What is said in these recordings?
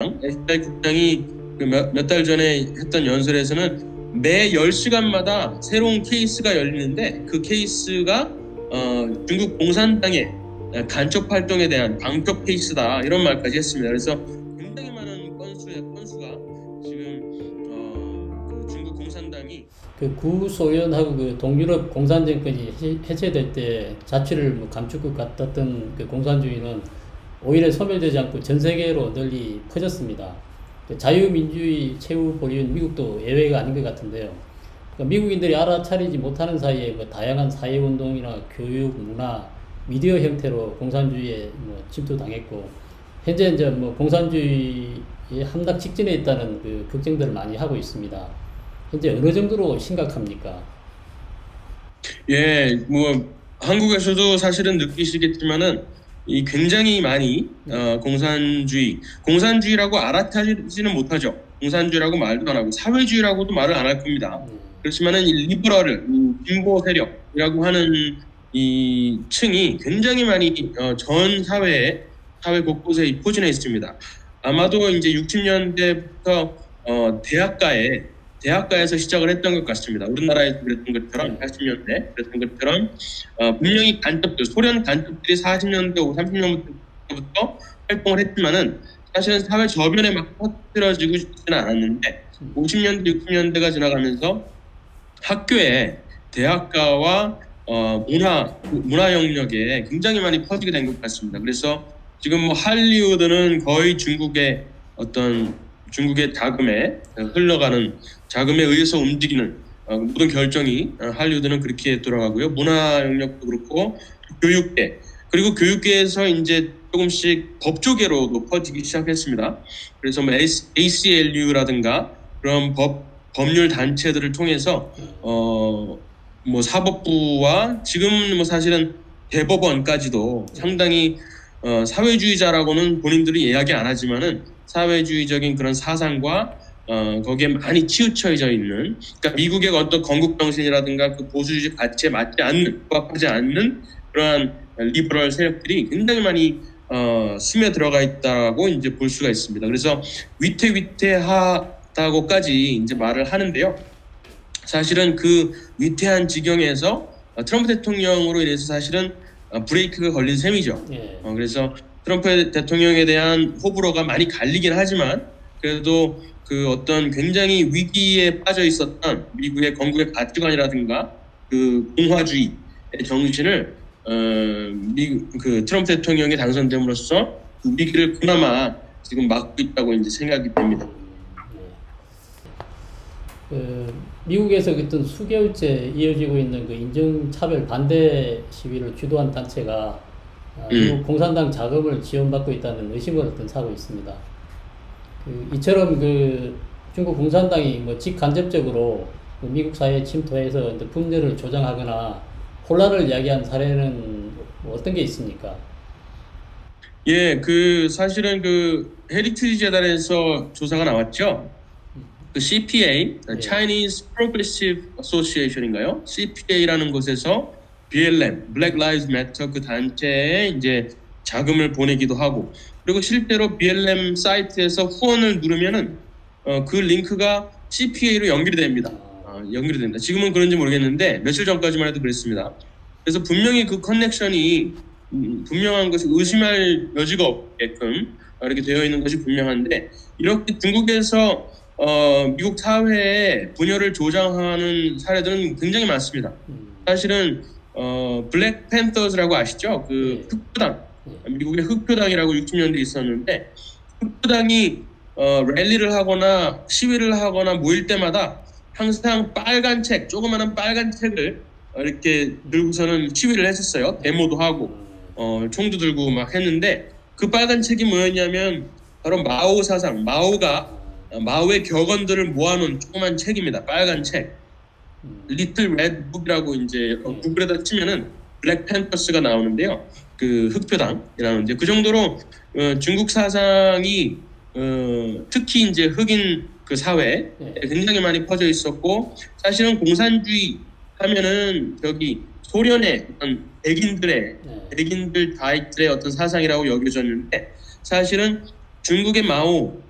SDI 국장이 몇 달 전에 했던 연설에서는 매 10시간마다 새로운 케이스가 열리는데 그 케이스가 중국 공산당의 간첩 활동에 대한 방역 케이스다 이런 말까지 했습니다. 그래서 굉장히 많은 건수가 지금 그 중국 공산당이 그 구소련하고 그 동유럽 공산 정권이 해체될 때 자취를 감출 것 같았던 그 공산주의는 오히려 소멸되지 않고 전 세계로 널리 퍼졌습니다. 자유민주주의 최후 보리인 미국도 예외가 아닌 것 같은데요. 그러니까 미국인들이 알아차리지 못하는 사이에 다양한 사회운동이나 교육, 문화, 미디어 형태로 공산주의에 침투당했고, 현재 이제 공산주의의 함락 직전에 있다는 그 걱정들을 많이 하고 있습니다. 현재 어느 정도로 심각합니까? 예, 한국에서도 사실은 느끼시겠지만은 이 굉장히 많이 공산주의라고 알아차리지는 못하죠. 공산주의라고 말도 안 하고 사회주의라고도 말을 안 할 겁니다. 그렇지만은 이 리버럴, 진보 세력이라고 하는 이 층이 굉장히 많이 전 사회 곳곳에 포진해 있습니다. 아마도 이제 60년대부터 대학가에서 시작을 했던 것 같습니다. 우리나라에서 그랬던 것처럼 80년대 그랬던 것처럼 분명히 소련 간첩들이 40년대, 30년대부터 활동을 했지만은 사실은 사회 저변에 막 퍼뜨려지고 있지는 않았는데 50년대, 60년대가 지나가면서 학교에 대학가와 문화 영역에 굉장히 많이 퍼지게 된 것 같습니다. 그래서 지금 할리우드는 거의 중국의 자금에 흘러가는 자금에 의해서 움직이는 모든 결정이 할리우드는 그렇게 돌아가고요. 문화 영역도 그렇고 교육계 그리고 교육계에서 이제 조금씩 법조계로도 퍼지기 시작했습니다. 그래서 ACLU라든가 그런 법률 단체들을 통해서 사법부와 지금 사실은 대법원까지도 상당히 사회주의자라고는 본인들이 이야기 안 하지만은 사회주의적인 그런 사상과 거기에 많이 치우쳐져 있는, 그러니까 미국의 어떤 건국 정신이라든가 그 보수주의 가치에 부합하지 않는 그러한 리버럴 세력들이 굉장히 많이 스며 들어가 있다고 이제 볼 수가 있습니다. 그래서 위태하다고까지 이제 말을 하는데요. 사실은 그 위태한 지경에서 트럼프 대통령으로 인해서 사실은 브레이크가 걸린 셈이죠. 그래서 트럼프 대통령에 대한 호불호가 많이 갈리긴 하지만 그래도 그 어떤 굉장히 위기에 빠져 있었던 미국의 건국의 가치관이라든가 그 공화주의의 정신을 그 트럼프 대통령이 당선됨으로써 그 위기를 그나마 지금 막고 있다고 이제 생각이 됩니다. 미국에서 어떤 수개월째 이어지고 있는 그 인종차별 반대 시위를 주도한 단체가 미국 공산당 자금을 지원받고 있다는 의심을 사고 있습니다. 이처럼 중국 공산당이 직간접적으로 미국 사회에 침투해서 분열을 조장하거나 혼란을 야기한 사례는 어떤 게 있습니까? 예, 사실은 헤리티지 재단에서 조사가 나왔죠. CPA, Chinese Progressive Association인가요? CPA라는 곳에서 BLM, Black Lives Matter 그 단체에 이제 자금을 보내기도 하고, 그리고 실제로 BLM 사이트에서 후원을 누르면은 그 링크가 CPA로 연결이 됩니다. 지금은 그런지 모르겠는데 며칠 전까지만 해도 그랬습니다. 그래서 분명히 그 커넥션이 분명한 것이 의심할 여지가 없게끔 이렇게 되어 있는 것이 분명한데, 이렇게 중국에서 미국 사회에 분열을 조장하는 사례들은 굉장히 많습니다. 사실은 블랙 팬더즈라고 아시죠? 흑표당, 미국의 흑표당이라고 60년대에 있었는데, 흑표당이 랠리를 하거나 시위를 하거나 모일 때마다 항상 조그마한 빨간 책을 이렇게 들고서는 시위를 했었어요. 데모도 하고 총도 들고 막 했는데, 그 빨간 책이 뭐였냐면 바로 마오 사상, 마오의 격언들을 모아놓은 조그만 책입니다. 빨간 책. 리틀 레드 북이라고 이제 구글에다 치면은 블랙 팬더스가 나오는데요. 그 흑표당이라는 이제 그 정도로 중국 사상이 특히 이제 흑인 그 사회에 굉장히 많이 퍼져 있었고, 사실은 공산주의 하면은 소련의 어떤 백인들 다이들의 어떤 사상이라고 여겨졌는데, 사실은 중국의 마오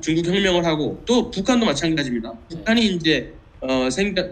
중국 혁명을 하고 또 북한도 마찬가지입니다. 북한이 이제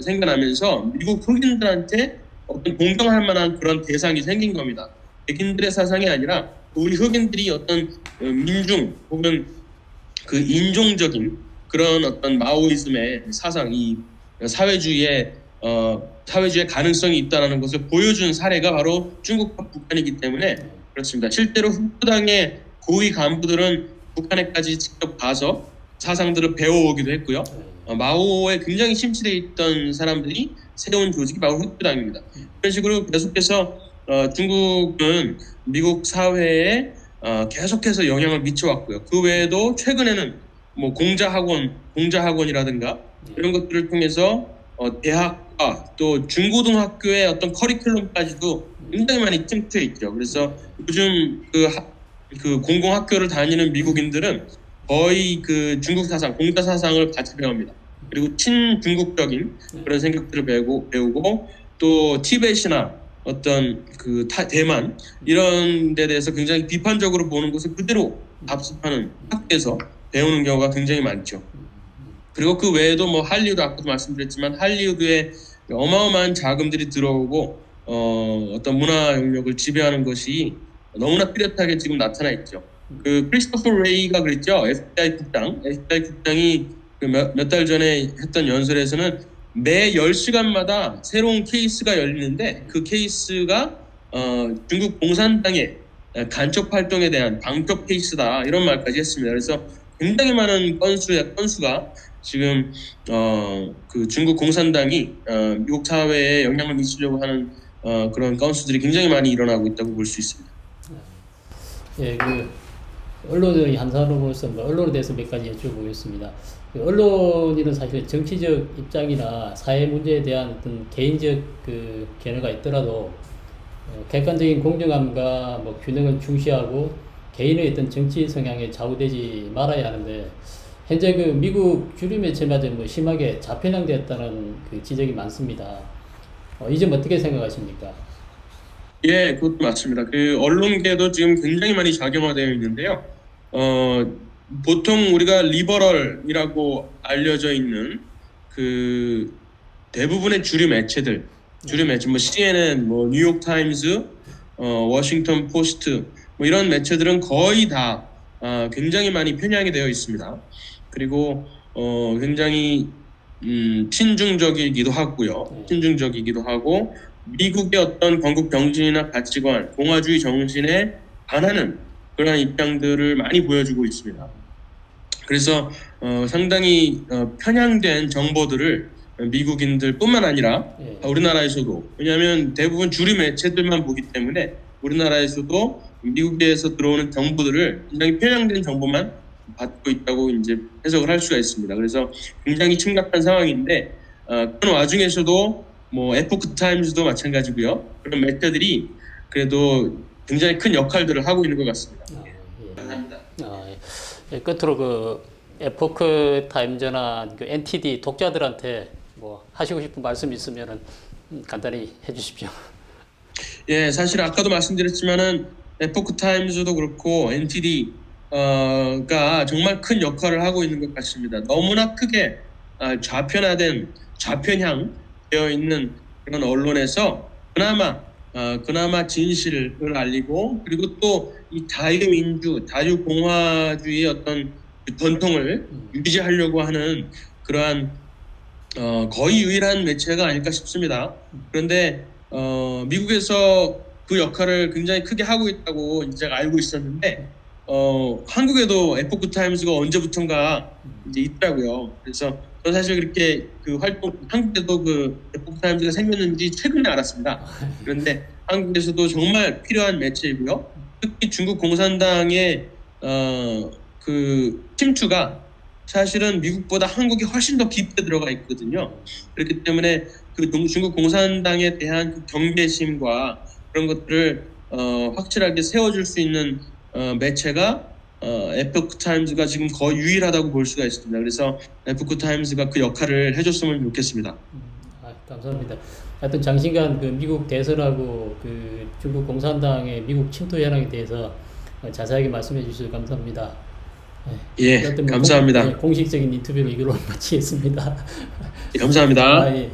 생겨나면서 미국 흑인들한테 어떤 공경할 만한 그런 대상이 생긴 겁니다. 백인들의 사상이 아니라 우리 흑인들이 어떤 민중 혹은 그 인종적인 그런 어떤 마오이즘의 사상, 이 사회주의의 가능성이 있다는 것을 보여준 사례가 바로 중국과 북한이기 때문에 그렇습니다. 실제로 흑부당의 고위 간부들은 북한에까지 직접 가서 사상들을 배워오기도 했고요. 마오에 굉장히 심취되어 있던 사람들이 세운 조직이 바로 흑부당입니다. 이런 식으로 계속해서 중국은 미국 사회에 계속해서 영향을 미쳐왔고요. 그 외에도 최근에는 뭐 공자학원이라든가 이런 것들을 통해서 대학과 또 중고등학교의 어떤 커리큘럼까지도 굉장히 많이 침투해 있죠. 그래서 요즘 그 공공학교를 다니는 미국인들은 거의 그 중국 사상, 공자 사상을 같이 배웁니다. 그리고 친중국적인 그런 생각들을 배우고 또 티벳이나 어떤 그 대만 이런 데 대해서 굉장히 비판적으로 보는 것을 그대로 답습하는 학교에서 배우는 경우가 굉장히 많죠. 그리고 그 외에도 뭐 할리우드 아까도 말씀드렸지만 할리우드에 어마어마한 자금들이 들어오고 어떤 문화 영역을 지배하는 것이 너무나 뚜렷하게 지금 나타나 있죠. 그 크리스토퍼 레이가 그랬죠. FBI 국장이 몇 달 전에 했던 연설에서는 매 10시간마다 새로운 케이스가 열리는데 그 케이스가 중국 공산당의 간첩 활동에 대한 방첩 케이스다 이런 말까지 했습니다. 그래서 굉장히 많은 건수가 지금 그 중국 공산당이 미국 사회에 영향을 미치려고 하는 그런 건수들이 굉장히 많이 일어나고 있다고 볼 수 있습니다. 예, 그 언론의 한 사람으로서 언론에 대해서 몇 가지 여쭤보겠습니다. 언론인은 사실 정치적 입장이나 사회 문제에 대한 어떤 개인적 그 견해가 있더라도 객관적인 공정함과 뭐 균형을 중시하고 개인의 어떤 정치 성향에 좌우되지 말아야 하는데 현재 그 미국 주류 매체마저 뭐 심하게 좌편향되었다는 그 지적이 많습니다. 이 점 어떻게 생각하십니까? 예, 그것도 맞습니다. 그 언론계도 지금 굉장히 많이 작용화되어 있는데요. 보통 우리가 리버럴이라고 알려져 있는 그 대부분의 주류 매체 뭐 CNN, 뭐 뉴욕 타임즈, 워싱턴 포스트 뭐 이런 매체들은 거의 다 굉장히 많이 편향이 되어 있습니다. 그리고 굉장히 친중적이기도 하고 미국의 어떤 건국 정신이나 가치관, 공화주의 정신에 반하는 그런 입장들을 많이 보여주고 있습니다. 그래서 상당히 편향된 정보들을 미국인들뿐만 아니라 우리나라에서도, 왜냐하면 대부분 주류 매체들만 보기 때문에 우리나라에서도 미국에서 들어오는 정보들을 굉장히 편향된 정보만 받고 있다고 이제 해석을 할 수가 있습니다. 그래서 굉장히 심각한 상황인데 그런 와중에서도 뭐 에포크 타임즈도 마찬가지고요. 그런 매체들이 그래도 굉장히 큰 역할들을 하고 있는 것 같습니다. 끝으로 그 에포크 타임즈나 그 NTD 독자들한테 뭐 하시고 싶은 말씀이 있으면은 간단히 해주십시오. 예, 사실 아까도 말씀드렸지만은 에포크 타임즈도 그렇고 NTD가 정말 큰 역할을 하고 있는 것 같습니다. 너무나 크게 좌편향 되어 있는 그런 언론에서 그나마 진실을 알리고 그리고 또 이 자유공화주의의 어떤 전통을 유지하려고 하는 그러한 거의 유일한 매체가 아닐까 싶습니다. 그런데 미국에서 그 역할을 굉장히 크게 하고 있다고 제가 알고 있었는데 한국에도 에포크 타임즈가 언제부턴가 이제 있더라고요. 그래서 저는 사실 그렇게 그 한국에도 그 에포크 타임즈가 생겼는지 최근에 알았습니다. 그런데 한국에서도 정말 필요한 매체이고요. 특히 중국 공산당의 그 침투가 사실은 미국보다 한국이 훨씬 더 깊게 들어가 있거든요. 그렇기 때문에 그 중국 공산당에 대한 그 경계심과 그런 것들을 확실하게 세워줄 수 있는 매체가 에포크 타임즈가 지금 거의 유일하다고 볼 수가 있습니다. 그래서 에포크 타임즈가 그 역할을 해줬으면 좋겠습니다. 감사합니다. 하여튼 장시간 그 미국 대선하고 그 중국 공산당의 미국 침투 현황에 대해서 자세하게 말씀해 주셔서 감사합니다. 예, 감사합니다. 공식적인 인터뷰를 이걸로 마치겠습니다. 감사합니다. 예.